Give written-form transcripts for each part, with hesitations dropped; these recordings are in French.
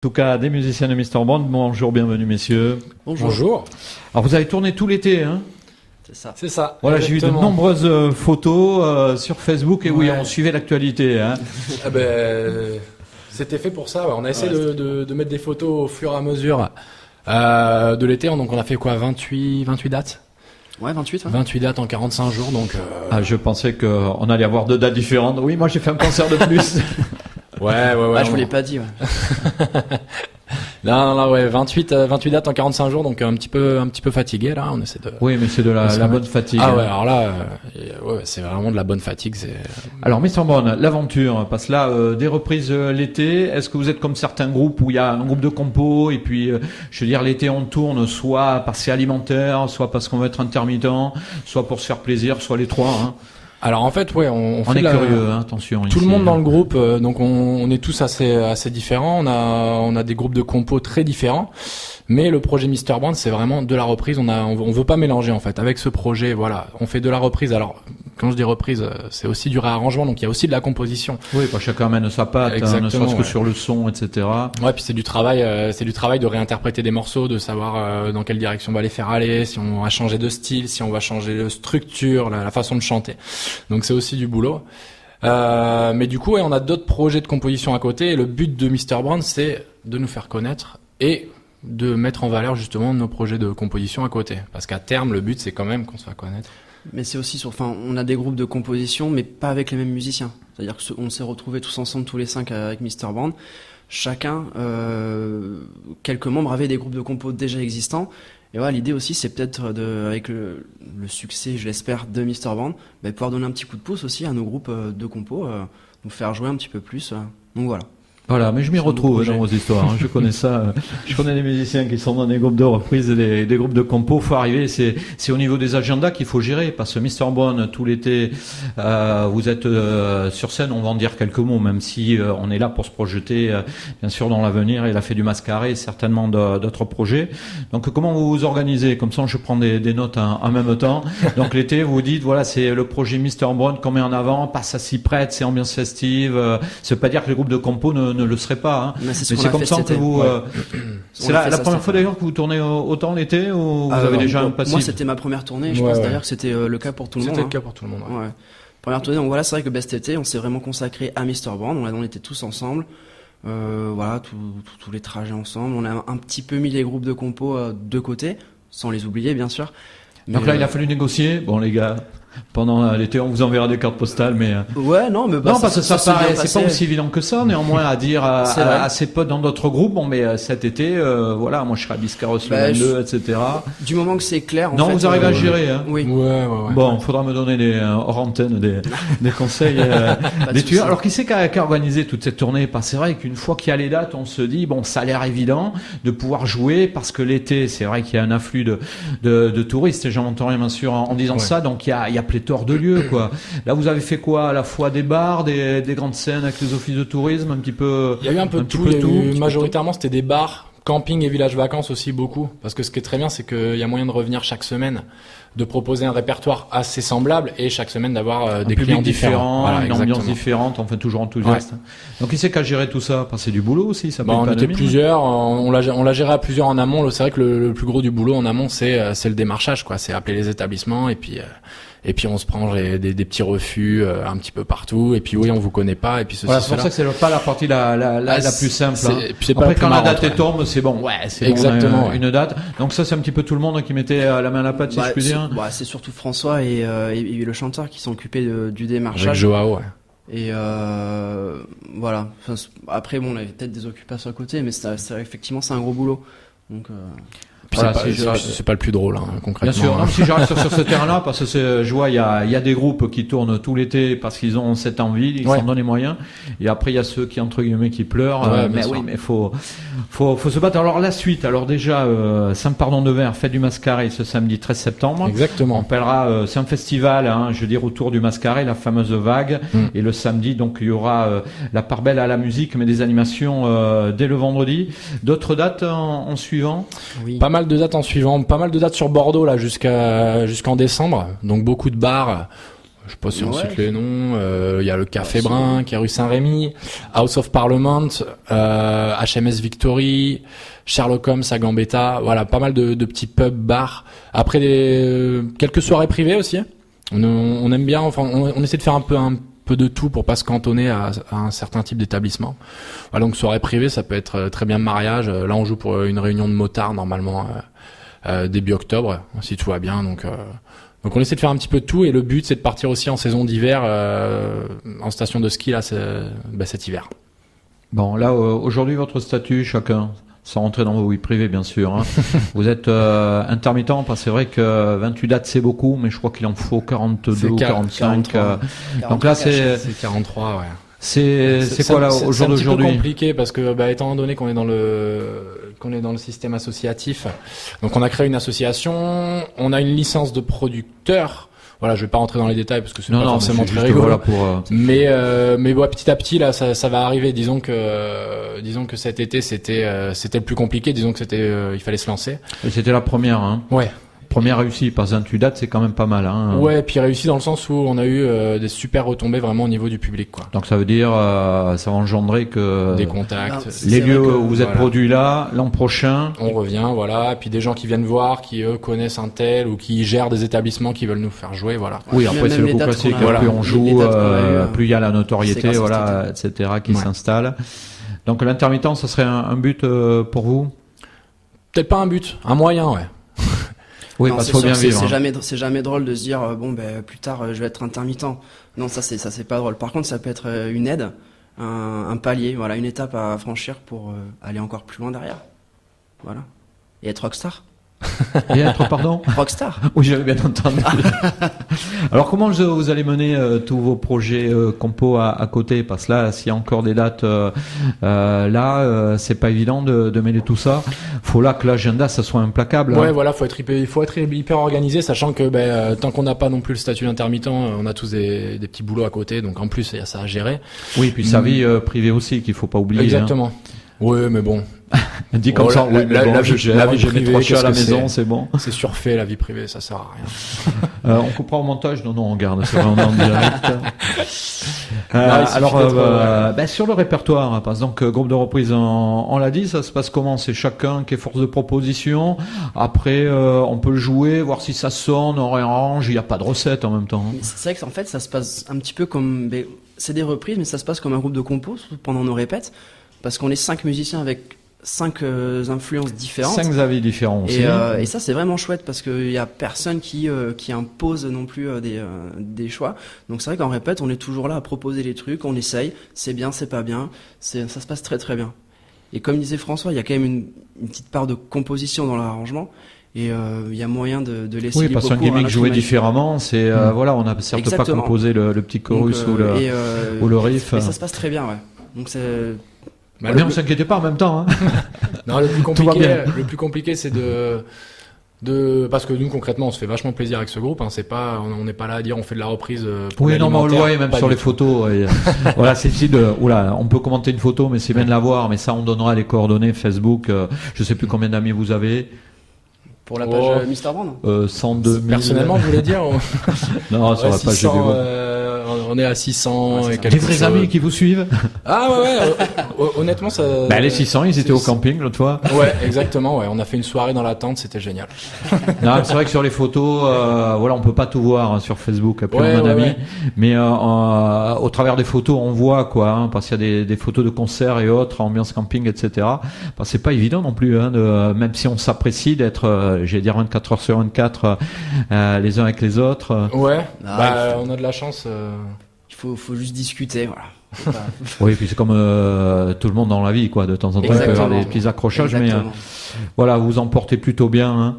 En tout cas, des musiciens de Mr. Band. Bonjour, bienvenue messieurs. Bonjour. Alors vous avez tourné tout l'été, hein? C'est ça. Voilà, j'ai vu de nombreuses photos sur Facebook et oui, on suivait l'actualité, hein. C'était fait pour ça. Ouais. On a essayé de mettre des photos au fur et à mesure de l'été. Donc on a fait quoi, 28 dates. Ouais, 28. Ouais. 28 dates en 45 jours. Donc. Je pensais qu'on allait avoir 2 dates différentes. Oui, moi j'ai fait un concert de plus. Ouais. Ah, je vous l'ai pas dit. Ouais. Non, 28 dates en 45 jours, donc un petit peu fatigué là. On essaie de. Oui, mais c'est de la bonne fatigue. Ah ouais, alors là, c'est vraiment de la bonne fatigue. Alors, Mr. Brown, l'aventure, parce que là, des reprises l'été. Est-ce que vous êtes comme certains groupes où il y a un groupe de compos et puis, je veux dire, l'été on tourne soit parce que c'est alimentaire, soit parce qu'on veut être intermittent, soit pour se faire plaisir, soit les trois. Hein. Alors en fait, ouais, on est curieux, hein, attention. Tout le monde dans le groupe, donc on est tous assez différents. On a des groupes de compos très différents, mais le projet Mr. Brand, c'est vraiment de la reprise. On veut pas mélanger en fait. Avec ce projet, voilà, on fait de la reprise. Alors quand je dis reprise, c'est aussi du réarrangement, donc il y a aussi de la composition. Oui, pas chacun amène sa patte, ne serait-ce que sur le son, etc. Ouais, puis c'est du travail de réinterpréter des morceaux, de savoir dans quelle direction on va les faire aller, si on va changer de style, si on va changer de structure, la façon de chanter. Donc c'est aussi du boulot. Mais du coup, on a d'autres projets de composition à côté. Et le but de Mr. Brand, c'est de nous faire connaître et de mettre en valeur justement nos projets de composition à côté. Parce qu'à terme, le but, c'est quand même qu'on se fasse connaître. Mais c'est aussi on a des groupes de composition, mais pas avec les mêmes musiciens. C'est-à-dire qu'on s'est retrouvés tous ensemble, tous les 5 avec Mr. Brand. Chacun, quelques membres avaient des groupes de compos déjà existants. Et voilà, l'idée aussi, c'est peut-être avec le succès, je l'espère, de Mr. Brand, pouvoir donner un petit coup de pouce aussi à nos groupes de compos, nous faire jouer un petit peu plus. Donc voilà. Voilà, mais je m'y retrouve dans vos histoires. Hein. Je connais ça. Je connais des musiciens qui sont dans des groupes de reprise et des groupes de compos. Faut arriver. C'est au niveau des agendas qu'il faut gérer. Parce que Mr. Brown, tout l'été, vous êtes sur scène. On va en dire quelques mots, même si on est là pour se projeter, bien sûr, dans l'avenir. Il a fait du Mascaré, certainement d'autres projets. Donc, comment vous vous organisez? Comme ça, je prends des notes en même temps. Donc, l'été, vous vous dites, voilà, c'est le projet Mr. Brown qu'on met en avant. Parce que ça s'y prête, c'est ambiance festive. Ça veut pas dire que les groupes de compos ne le serait pas, hein. Mais c'est comme ça que vous. C'est la première fois d'ailleurs que vous tournez autant l'été ou vous avez déjà un passif? Moi, c'était ma première tournée. Je pense d'ailleurs que c'était le cas pour tout le monde. C'était le cas pour tout le monde. Ouais. Première tournée. Donc voilà, c'est vrai que cet été, on s'est vraiment consacré à Mr. Brand. On était tous ensemble. Voilà, tous les trajets ensemble. On a un petit peu mis les groupes de compos de côté, sans les oublier bien sûr. Donc là, il a fallu négocier. Bon, les gars. Pendant l'été, on vous enverra des cartes postales, mais ouais, non, mais non, parce que ça paraît, c'est pas aussi évident que ça. Néanmoins, à dire à ses potes dans d'autres groupes, bon, mais cet été, voilà, moi je serai à Biscarros le 22, etc. Du moment que c'est clair. Non, vous arrivez à gérer, hein. Oui. Ouais. Bon, faudra me donner hors antenne des conseils, des tuyaux. Alors, qui c'est qui a organisé toute cette tournée? Parce que c'est vrai qu'une fois qu'il y a les dates, on se dit, bon, ça a l'air évident de pouvoir jouer parce que l'été, c'est vrai qu'il y a un afflux de touristes. Et j'en entends rien, bien sûr, en disant ça. Donc, il y a pléthore de lieux, quoi. Là, vous avez fait quoi? À la fois des bars, des grandes scènes avec les offices de tourisme, un petit peu. Il y a eu un peu de tout. Majoritairement, c'était des bars, camping et villages vacances aussi beaucoup. Parce que ce qui est très bien, c'est qu'il y a moyen de revenir chaque semaine, de proposer un répertoire assez semblable et chaque semaine d'avoir des clients différents. Voilà, une ambiance différente, enfin toujours enthousiaste. Ouais. Donc, qui c'est qui a géré tout ça? C'est du boulot aussi, ça. On était plusieurs. On l'a géré à plusieurs en amont. C'est vrai que le plus gros du boulot en amont, c'est le démarchage, quoi. C'est appeler les établissements et puis on se prend des petits refus un petit peu partout et puis oui, on vous connaît pas et puis voilà, c'est pour ça que c'est pas la partie la plus simple. C'est après quand la date tombe, c'est bon, c'est exactement bon, une date. Donc ça c'est un petit peu tout le monde qui mettait la main à la pâte, si je puis dire. C'est surtout François et le chanteur qui sont occupés du démarchage. Avec Joao, ouais. Et voilà. Enfin, après bon, on avait peut-être des occupations à côté, mais effectivement c'est un gros boulot. Donc voilà, c'est pas le plus drôle, hein, concrètement. Bien sûr, non, si je reste sur ce terrain-là, parce que je vois, il y a des groupes qui tournent tout l'été parce qu'ils ont cette envie, ils s'en donnent les moyens. Et après, il y a ceux qui, entre guillemets, qui pleurent. Mais oui, mais faut se battre. Alors, la suite. Alors, déjà, Saint-Pardon-de-Vert, fête du Mascaré, ce samedi 13 septembre. Exactement. On appellera, c'est un festival, hein, je veux dire, autour du Mascaré, la fameuse vague. Et le samedi, donc, il y aura, la part belle à la musique, mais des animations, dès le vendredi. D'autres dates en suivant? Oui. Pas mal de dates en suivant, pas mal de dates sur Bordeaux là jusqu'en décembre, donc beaucoup de bars. Je sais pas si on Ouais. cite les noms. Il y a le Café Brun qui est rue Saint-Rémy, House of Parliament, HMS Victory, Sherlock Holmes à Gambetta. Voilà, pas mal de petits pubs, bars. Après quelques soirées privées aussi. On aime bien. Enfin, on essaie de faire un peu de tout pour pas se cantonner à un certain type d'établissement. Voilà, donc soirée privée, ça peut être très bien mariage. Là, on joue pour une réunion de motards normalement début octobre, si tout va bien. Donc on essaie de faire un petit peu de tout et le but c'est de partir aussi en saison d'hiver en station de ski là cet hiver. Bon, là, aujourd'hui, votre statut, chacun, sans rentrer dans vos vies privées, bien sûr, hein. Vous êtes intermittent, parce que c'est vrai que 28 dates, c'est beaucoup, mais je crois qu'il en faut 42 ou 45. 43. Donc là, c'est 43, ouais. c'est quoi, là, au jour d'aujourd'hui? C'est un petit peu compliqué parce que, étant donné qu'on est dans le système associatif, donc on a créé une association, on a une licence de producteur. Voilà, je vais pas rentrer dans les détails parce que c'est pas forcément très rigolo. Voilà pour, Mais ouais, petit à petit là, ça va arriver. Disons que cet été c'était le plus compliqué. Disons que il fallait se lancer. Et c'était la première, hein. Ouais. Première réussie, par 28 dates, c'est quand même pas mal, hein. Ouais, puis réussi dans le sens où on a eu des super retombées vraiment au niveau du public, quoi. Donc ça veut dire, ça va engendrer que Des contacts. Ah, les c'est lieux vrai que, où vous êtes voilà. produits là, l'an prochain. On revient, voilà. Puis des gens qui viennent voir, qui eux connaissent un tel ou qui gèrent des établissements qui veulent nous faire jouer, voilà. Oui, Même après c'est le les coup dates classique. qu'on a- Plus on les joue, dates qu'on a eues, plus il y a la c'est notoriété, grâce à voilà, etc., qui Ouais. s'installe. Donc l'intermittent, ça serait un but pour vous? Peut-être pas un but, un moyen, ouais. Oui, Non, parce c'est qu'il faut sûr bien que vivre. c'est jamais drôle de se dire plus tard je vais être intermittent. Non, ça c'est pas drôle. Par contre, ça peut être une aide, un palier, voilà, une étape à franchir pour aller encore plus loin derrière. Voilà. Et être rockstar. Et être, pardon? Rockstar. Oui, j'avais bien entendu. Alors, comment vous allez mener tous vos projets compos à côté? Parce que là, s'il y a encore des dates c'est pas évident de mêler tout ça. Faut là que l'agenda, ça soit implacable. Ouais, hein. voilà, faut être hyper organisé, sachant que tant qu'on n'a pas non plus le statut d'intermittent, on a tous des petits boulots à côté, donc en plus il y a ça à gérer. Oui, puis sa vie privée aussi, qu'il faut pas oublier. Exactement. Ouais, mais bon, Dit comme Oh, ça, oui, mais bon, la je vie- gère, la vie j'ai mes privée, 3 chats à la qu'est-ce que maison, c'est bon. c'est surfait la vie privée, ça sert à rien. On coupera au montage? Non, on garde, c'est vrai, on est en direct. Non, il suffit Alors, d'être, sur le répertoire, parce que groupe de reprise, on l'a dit, ça se passe comment? C'est chacun qui est force de proposition. Après, on peut le jouer, voir si ça sonne, on réarrange. Il n'y a pas de recette en même temps. hein. Mais c'est vrai qu'en fait, ça se passe un petit peu comme, c'est des reprises, mais ça se passe comme un groupe de compos surtout pendant nos répètes, parce qu'on est 5 musiciens avec 5 influences différentes. 5 avis différents aussi. Et ça c'est vraiment chouette parce qu'il y a personne qui impose non plus des choix. Donc c'est vrai qu'en répète on est toujours là à proposer les trucs, on essaye, c'est bien, c'est pas bien, ça se passe très très bien. Et comme disait François, il y a quand même une petite part de composition dans l'arrangement et il y a moyen de laisser Oui, libre parce qu'un cours à gimmick notre joué imagination. différemment, c'est Mm. on a certes pas Exactement. composé le petit chorus Donc, ou le riff. Et ça se passe très bien, ouais. Donc c'est Bah, Mais on s'inquiétait pas en même temps. Hein. Non, le plus Tout va compliqué, bien. c'est parce que nous concrètement on se fait vachement plaisir avec ce groupe, hein, c'est pas, on n'est pas là à dire on fait de la reprise pour Oui, non, mais on le l'alimentaire, voit même pas sur du les tout. photos. Voilà, c'est ici on peut commenter une photo, mais c'est bien de la voir. Mais ça, on donnera les coordonnées Facebook. Je sais plus combien d'amis vous avez. pour la page Oh. Mr. Brand. 102 000. Personnellement, je voulais dire, Non, sur ouais, la page 600, du on est à 600 Ouais, c'est et ça. quelque Des vrais chose. amis qui vous suivent. Ah ouais, honnêtement ça. Les 600, ils étaient au camping l'autre fois. Ouais, exactement. Ouais, on a fait une soirée dans la tente, c'était génial. Non, c'est vrai que sur les photos, on peut pas tout voir hein, sur Facebook, plus Ouais, on a d'amis. ouais. Mais au travers des photos, on voit quoi, hein, parce qu'il y a des photos de concerts et autres, ambiance camping, etc. Parce que c'est pas évident non plus, hein, même si on s'apprécie d'être, j'allais dire 24 heures sur 24, les uns avec les autres. Ouais. Ah, On a de la chance. Il faut juste discuter, voilà. Faut pas- Oui, puis c'est comme tout le monde dans la vie, quoi. De temps en temps, il peut y avoir Exactement. des petits accrochages, mais Exactement. voilà, vous en portez plutôt bien. Hein.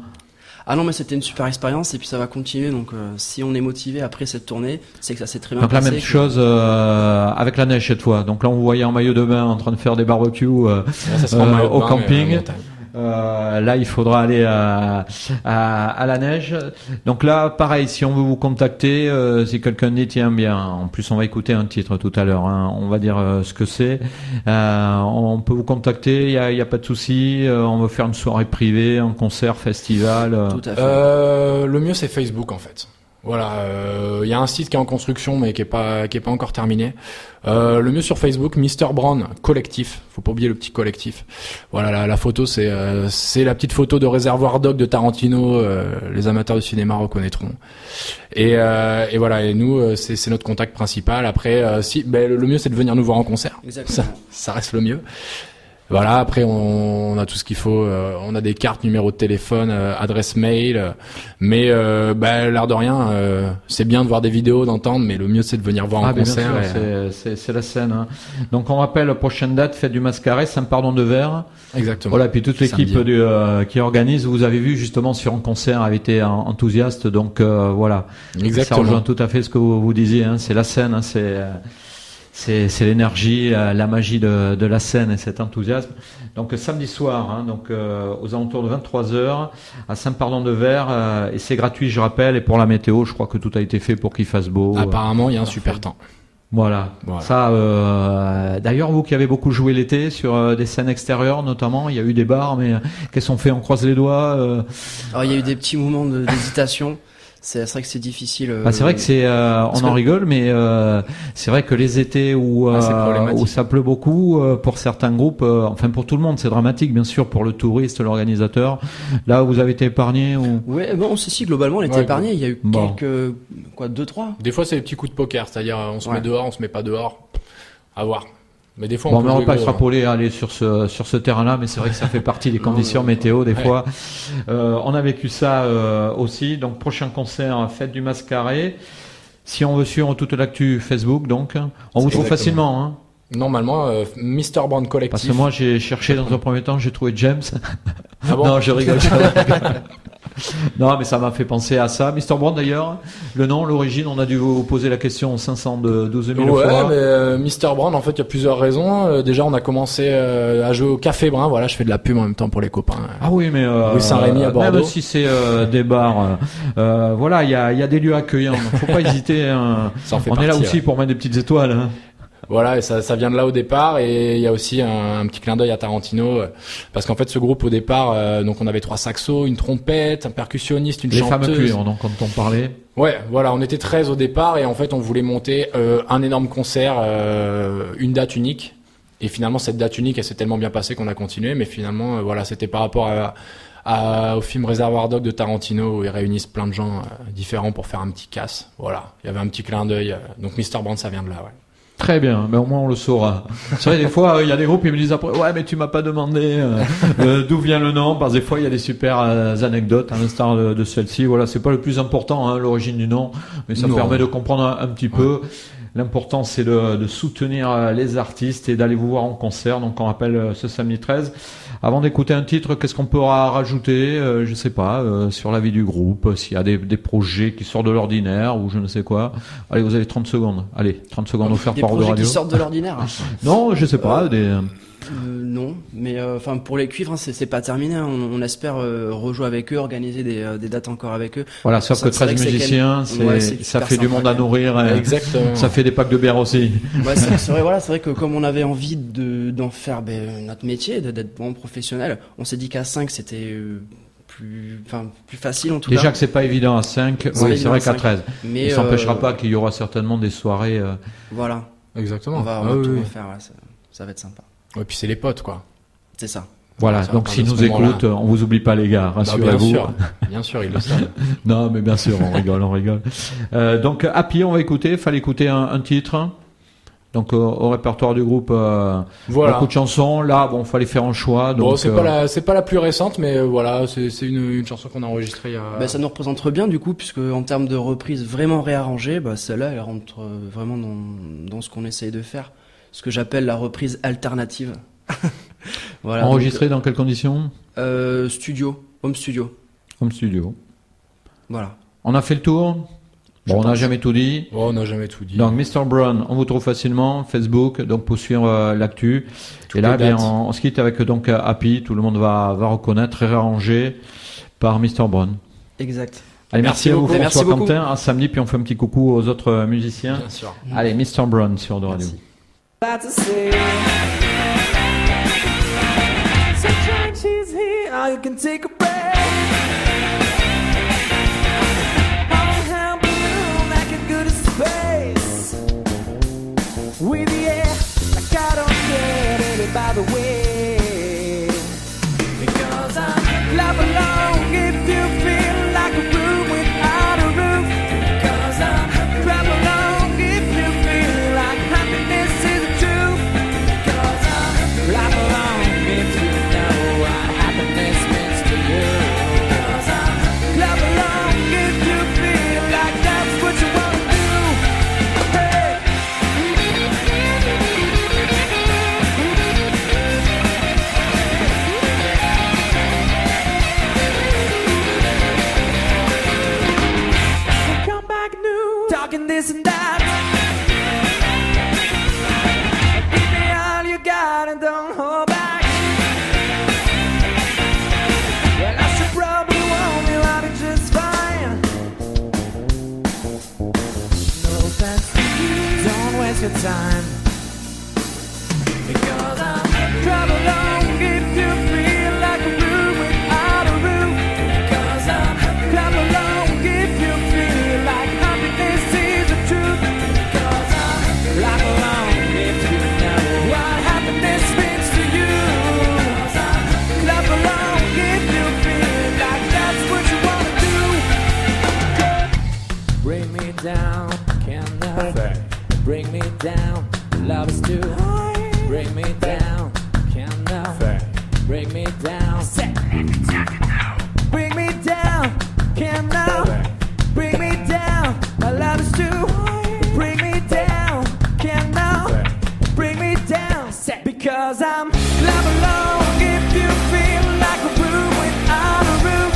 Ah non, mais c'était une super expérience et puis ça va continuer. Donc si on est motivé après cette tournée, c'est que ça s'est très bien Donc la passé. même chose avec la neige cette fois. Donc là, on vous voyait en maillot de bain en train de faire des barbecues Ça sera en maillot de au bain, camping. mais en montagne. Là, il faudra aller à la neige. Donc là, pareil, si on veut vous contacter, si quelqu'un dit tiens bien, en plus on va écouter un titre tout à l'heure, hein, on va dire ce que c'est. On peut vous contacter, il y a pas de souci. On veut faire une soirée privée, un concert, festival. Tout à fait. Le mieux c'est Facebook en fait. Voilà, il y a un site qui est en construction mais qui est pas encore terminé. Le mieux sur Facebook, Mr. Brown collectif. Faut pas oublier le petit collectif. Voilà, la photo c'est la petite photo de Réservoir Dog de Tarantino. Les amateurs de cinéma reconnaîtront. Et voilà, et nous c'est notre contact principal. Après, le mieux c'est de venir nous voir en concert. Exactement. Ça reste le mieux. Voilà, après on a tout ce qu'il faut, on a des cartes, numéros de téléphone, adresse mail, mais l'air de rien, c'est bien de voir des vidéos, d'entendre, mais le mieux c'est de venir voir en concert. Bien sûr, c'est la scène. Hein. Donc on rappelle, prochaine date, fête du Mascaret, Saint-Pardon-de-Vert. Exactement. Voilà, puis toute l'équipe qui organise, vous avez vu justement sur un concert, avait été enthousiaste, donc voilà. Exactement. Ça rejoint tout à fait ce que vous disiez, hein. C'est la scène, hein. C'est l'énergie, la magie de la scène et cet enthousiasme. Donc samedi soir, hein, donc aux alentours de 23h à Saint-Pardon-de-Vert, et c'est gratuit, je rappelle. Et pour la météo, je crois que tout a été fait pour qu'il fasse beau. Apparemment, il y a un super temps. Voilà. Ça. D'ailleurs, vous qui avez beaucoup joué l'été sur des scènes extérieures, notamment, il y a eu des bars, mais qu'est-ce qu'on fait? On croise les doigts. Alors il y a eu des petits moments d'hésitation. C'est vrai que c'est difficile. C'est vrai que on en rigole, mais c'est vrai que les étés où ça pleut beaucoup, pour certains groupes, enfin pour tout le monde, c'est dramatique, bien sûr, pour le touriste, l'organisateur. Là, vous avez été épargné ou? Ouais, bon, si globalement, on était épargné. Il y a eu quelques, 2-3. Des fois, c'est des petits coups de poker, c'est-à-dire on se met dehors, on se met pas dehors. À voir. Mais des fois, on va pas extrapoler, aller sur ce terrain-là, mais c'est vrai que ça fait partie des conditions météo des fois. On a vécu ça aussi. Donc prochain concert, fête du Mascaret. Si on veut suivre toute l'actu Facebook, donc on vous trouve facilement. Hein. Normalement, Mr. Brown collectif. Parce que moi j'ai cherché dans un premier temps, j'ai trouvé James. Ah bon? Non, je rigole. Non, mais ça m'a fait penser à ça. Mr. Brown, d'ailleurs, le nom, l'origine, on a dû vous poser la question 512 000 fois. Ouais, mais Mr. Brown, en fait, il y a plusieurs raisons. Déjà, on a commencé à jouer au Café Brun. Voilà, je fais de la pub en même temps pour les copains. Ah oui, mais rue Saint-Rémy à Bordeaux. Même si c'est des bars, voilà, il y a des lieux accueillants. Donc, faut pas hésiter. On est là aussi pour mettre des petites étoiles. Hein. Voilà, et ça vient de là au départ, et il y a aussi un petit clin d'œil à Tarantino, parce qu'en fait ce groupe au départ, donc on avait 3 saxos, une trompette, un percussionniste, une chanteuse. Les fameux cuivres, donc quand on parlait. Ouais, voilà, on était 13 au départ, et en fait on voulait monter un énorme concert, une date unique, et finalement cette date unique elle s'est tellement bien passée qu'on a continué, mais finalement voilà, c'était par rapport au film Réservoir Dog de Tarantino où ils réunissent plein de gens différents pour faire un petit casse. Voilà, il y avait un petit clin d'œil, donc Mr. Brand ça vient de là, ouais. Très bien, mais au moins on le saura. C'est vrai, des fois, il y a des groupes qui me disent après, ouais, mais tu m'as pas demandé d'où vient le nom, parce que des fois, il y a des super anecdotes, à l'instar de celle-ci. Voilà, c'est pas le plus important, hein, l'origine du nom, mais ça permet de comprendre un petit peu. L'important, c'est de soutenir les artistes et d'aller vous voir en concert. Donc, on rappelle ce samedi 13. Avant d'écouter un titre, qu'est-ce qu'on peut rajouter, je sais pas, sur la vie du groupe, s'il y a des projets qui sortent de l'ordinaire ou je ne sais quoi. Allez, vous avez 30 secondes. Allez, 30 secondes offertes par Bordeaux Radio. Des projets qui sortent de l'ordinaire. Non, je sais pas, non, mais enfin pour les cuivres, hein, c'est pas terminé. Hein. On espère rejouer avec eux, organiser des dates encore avec eux. Voilà, sauf que 13 musiciens, ça fait du monde à nourrir. Exactement. Ça fait des packs de bière aussi. Ouais, c'est vrai. Voilà, c'est vrai que comme on avait envie d'en faire notre métier, d'être bon professionnel, on s'est dit qu'à 5 c'était plus facile en tout cas. Déjà que c'est pas évident à 5, oui, c'est vrai qu'à 13. Mais ça n'empêchera pas qu'il y aura certainement des soirées. Voilà. Exactement. On va tout refaire. Ouais, ça va être sympa. Et puis c'est les potes, quoi. C'est ça. Voilà, donc s'ils nous écoutent, on vous oublie pas les gars, rassurez-vous. Bien sûr, ils le savent. Non, mais bien sûr, on rigole. Donc Happy, on va écouter, fallait écouter un titre. Donc au répertoire du groupe, voilà. Beaucoup de chansons. Là, bon, fallait faire un choix. Donc, bon, c'est pas la plus récente, mais voilà, c'est une chanson qu'on a enregistrée il y a... ça nous représente bien du coup, puisque en termes de reprise vraiment réarrangée, celle-là, elle rentre vraiment dans ce qu'on essaye de faire. Ce que j'appelle la reprise alternative. Voilà. Enregistré dans quelles conditions? Home studio. Home studio. Voilà. On a fait le tour. Bon, on n'a jamais tout dit. Oh, on n'a jamais tout dit. Donc, Mr. Brown, on vous trouve facilement, Facebook, donc pour suivre l'actu. Et là, bien, on se quitte avec donc Happy. Tout le monde va reconnaître, réarrangé par Mr. Brown. Exact. Allez, merci à vous, François Quentin. À samedi, puis on fait un petit coucou aux autres musiciens. Bien sûr. Allez, Mr. Brown sur Bordeaux Radio. You can take a breath. I don't have bring me down. Bring me down, can now bring me down. My love is true. Bring me down, can now bring me down. Because I'm love alone. If you feel like a room without a roof,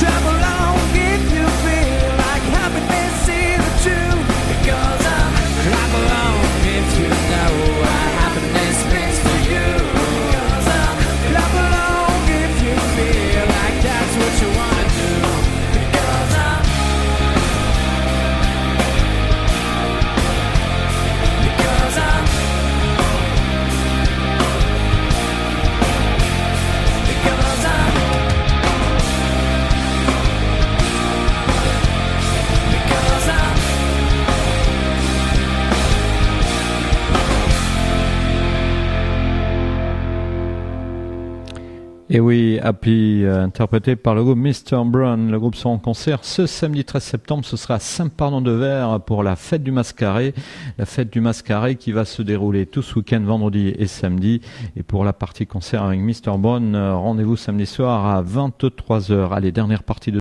drive along. If you feel like happiness is the truth, because I'm love alone. If you know what happiness means to you, because I'm love alone. If you feel like that's what you wanna do, because I'm because I'm because I'm because I'm Et oui, Happy, interprété par le groupe Mr. Brown. Le groupe sera en concert ce samedi 13 septembre. Ce sera à Saint-Pardon-de-Vert pour la fête du Mascaret. La fête du Mascaret qui va se dérouler tout ce week-end, vendredi et samedi. Et pour la partie concert avec Mr. Brown, rendez-vous samedi soir à 23h. Allez, dernière partie de